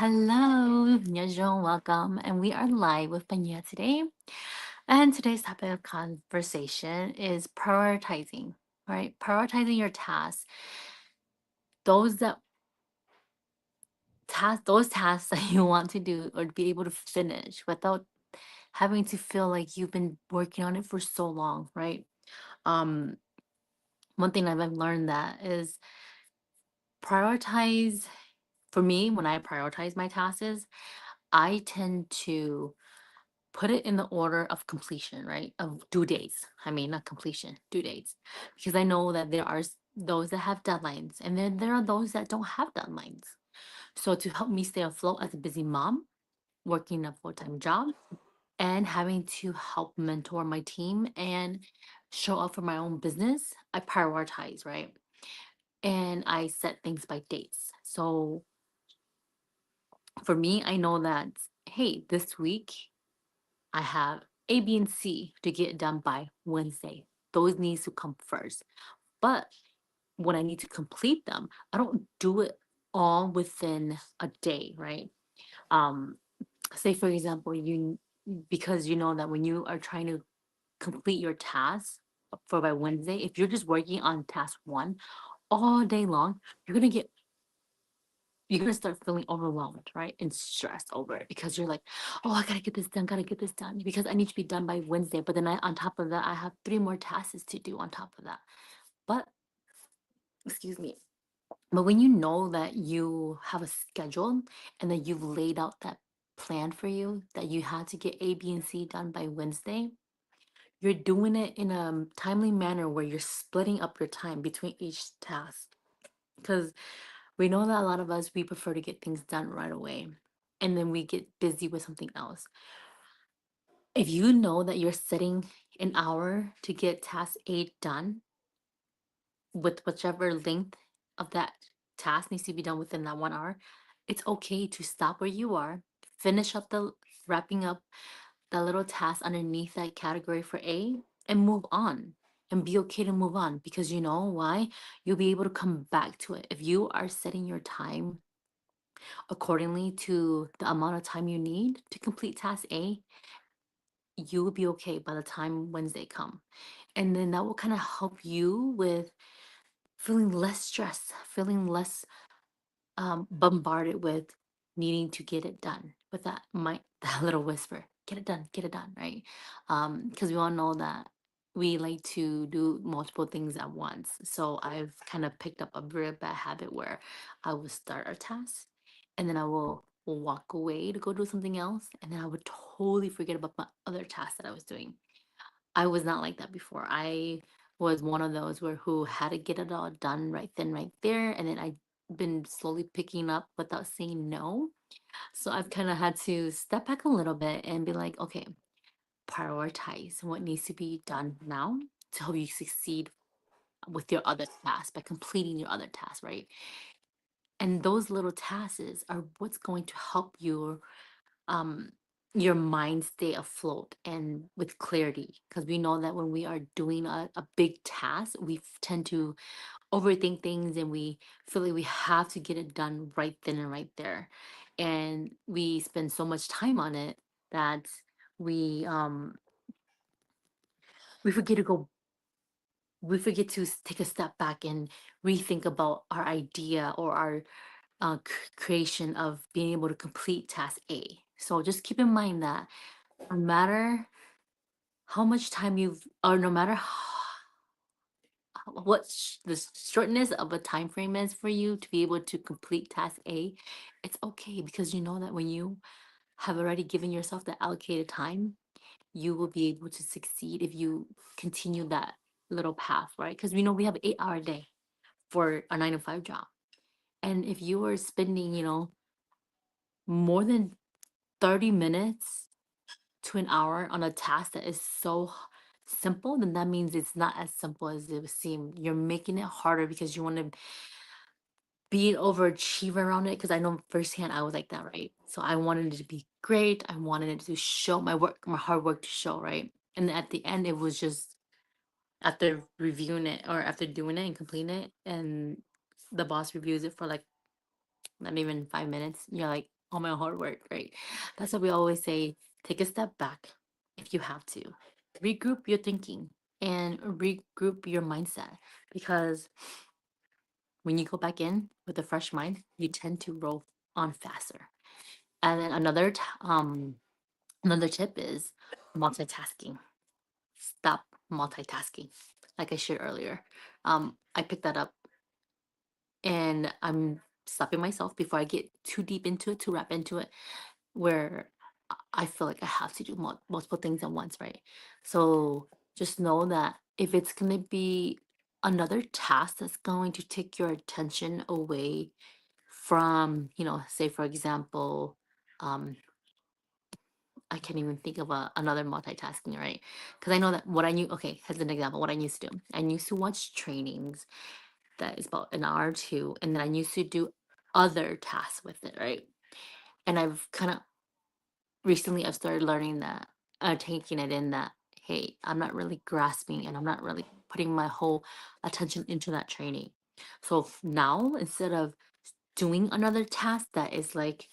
Hello, Nyejong, welcome. And we are live with Panya today. And today's topic of conversation is prioritizing, right? Prioritizing your tasks. Those that those tasks that you want to do or be able to finish without having to feel like you've been working on it for so long, right? Um, One thing I've learned that is prioritize for me when I prioritize my tasks, I tend to put it in the order of completion, right? Of due dates. I mean, not completion, due dates. Because I know that there are those that have deadlines, and then there are those that don't have deadlines. So, to help me stay afloat as a busy mom, working a full time job, and having to help mentor my team and show up for my own business, I prioritize, right? And I set things by dates. So, for me, I know that, hey, this week I have A, B, and C to get done by Wednesday. Those needs to come first. But when I need to complete them, I don't do it all within a day, right? Um, Say for example, because you know that when you are trying to complete your task for by Wednesday, if you're just working on task one all day long, you're gonna start feeling overwhelmed, right? And stressed over it because you're like, oh, I gotta get this done, gotta get this done because I need to be done by Wednesday. But then on top of that, I have three more tasks to do on top of that. But excuse me. But when you know that you have a schedule and that you've laid out that plan for you, that you had to get A, B, and C done by Wednesday, you're doing it in a timely manner where you're splitting up your time between each task. Because we know that a lot of us, we prefer to get things done right away. And then we get busy with something else. If you know that you're setting an hour to get task A done with whichever length of that task needs to be done within that 1 hour, it's okay to stop where you are, finish up wrapping up that little task underneath that category for A and move on and be okay to move on because you know why? You'll be able to come back to it. If you are setting your time accordingly to the amount of time you need to complete task A, you will be okay by the time Wednesday come. And then that will kind of help you with feeling less stressed, feeling less bombarded with needing to get it done with that that little whisper, get it done, right? Because we all know that we like to do multiple things at once. So I've kind of picked up a very bad habit where I will start a task and then I will walk away to go do something else, and then I would totally forget about my other task that I was doing. I was not like that before. I was one of those where who had to get it all done right then, right there. And then I been slowly picking up without saying no. So I've kind of had to step back a little bit and be like, okay, prioritize what needs to be done now to help you succeed with your other tasks by completing your other tasks, right? And those little tasks are what's going to help um your mind stay afloat and with clarity, because we know that when we are doing a big task we tend to overthink things and we feel like we have to get it done right then and right there, and we spend so much time on it that we forget to go we forget to take a step back and rethink about our idea or our creation of being able to complete task A. So just keep in mind that no matter how much time you've or no matter what the shortness of a time frame is for you to be able to complete task A, it's okay because you know that when you have already given yourself the allocated time, you will be able to succeed if you continue that little path, right? Because we know we have 8 hour day for a 9 to 5 job. And if you are spending, more than 30 minutes to an hour on a task that is so simple, then that means it's not as simple as it would seem. You're making it harder because you want to be an overachiever around it. Because I know firsthand I was like that, right? So I wanted it to be great. I wanted it to show my work, my hard work to show, right? And at the end, it was just after reviewing it or after doing it and completing it, and the boss reviews it for like not even 5 minutes. You're like, all my hard work, right? That's why we always say take a step back if you have to, regroup your thinking and regroup your mindset, because when you go back in with a fresh mind, you tend to roll on faster. And then another tip is multitasking. Stop multitasking. Like I shared earlier, I picked that up, and I'm stopping myself before I get too deep into it, too wrap into it, where I feel like I have to do multiple things at once, right? So just know that if it's going to be another task that's going to take your attention away from, say for example, um, I can't even think of another multitasking, right? Because I know that what I knew, okay, as an example, what I used to do, I used to watch trainings that is about an hour or two, and then I used to do other tasks with it, right? And I've kind of recently I've started learning that, taking it in that, hey, I'm not really grasping and I'm not really putting my whole attention into that training. So now instead of doing another task that is like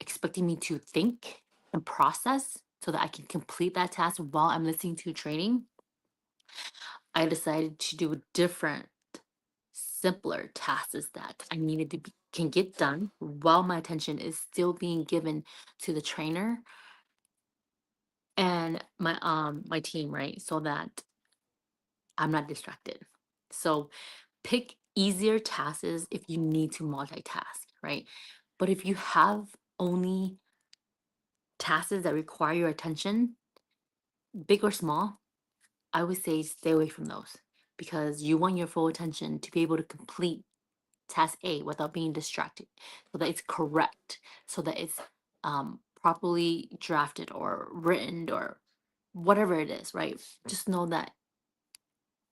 expecting me to think and process so that I can complete that task while I'm listening to training, I decided to do different, simpler tasks that I needed to can get done while my attention is still being given to the trainer and my team, right? So that I'm not distracted. So pick easier tasks if you need to multitask, right? But if you have only tasks that require your attention, big or small, I would say stay away from those, because you want your full attention to be able to complete task A without being distracted, so that it's correct, so that it's properly drafted or written or whatever it is, right? Just know that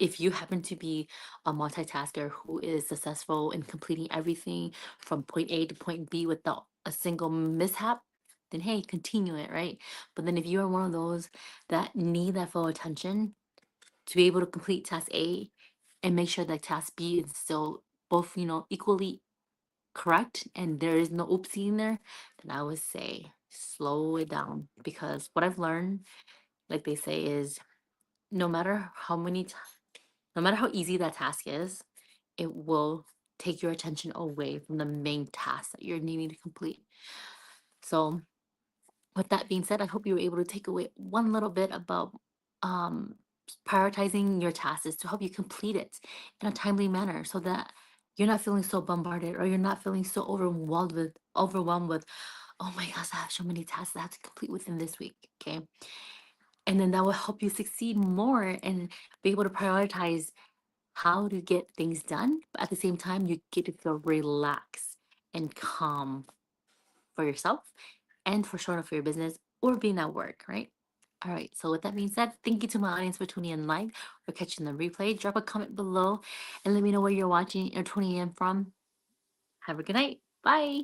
if you happen to be a multitasker who is successful in completing everything from point A to point B without a single mishap, then hey, continue it, right? But then if you are one of those that need that full attention to be able to complete task A and make sure that task B is still both, equally correct and there is no oopsie in there, then I would say slow it down, because what I've learned, like they say, is no matter how many no matter how easy that task is, it will take your attention away from the main task that you're needing to complete. So, with that being said, I hope you were able to take away one little bit about um, prioritizing your tasks to help you complete it in a timely manner, so that you're not feeling so bombarded or you're not feeling so overwhelmed with, oh my gosh, I have so many tasks I have to complete within this week. Okay. And then that will help you succeed more and be able to prioritize how to get things done, but at the same time, you get to feel relaxed and calm for yourself and for showing up for your business or being at work, right? All right. So with that being said, thank you to my audience for tuning in live or catching the replay. Drop a comment below and let me know where you're watching or tuning in from. Have a good night. Bye.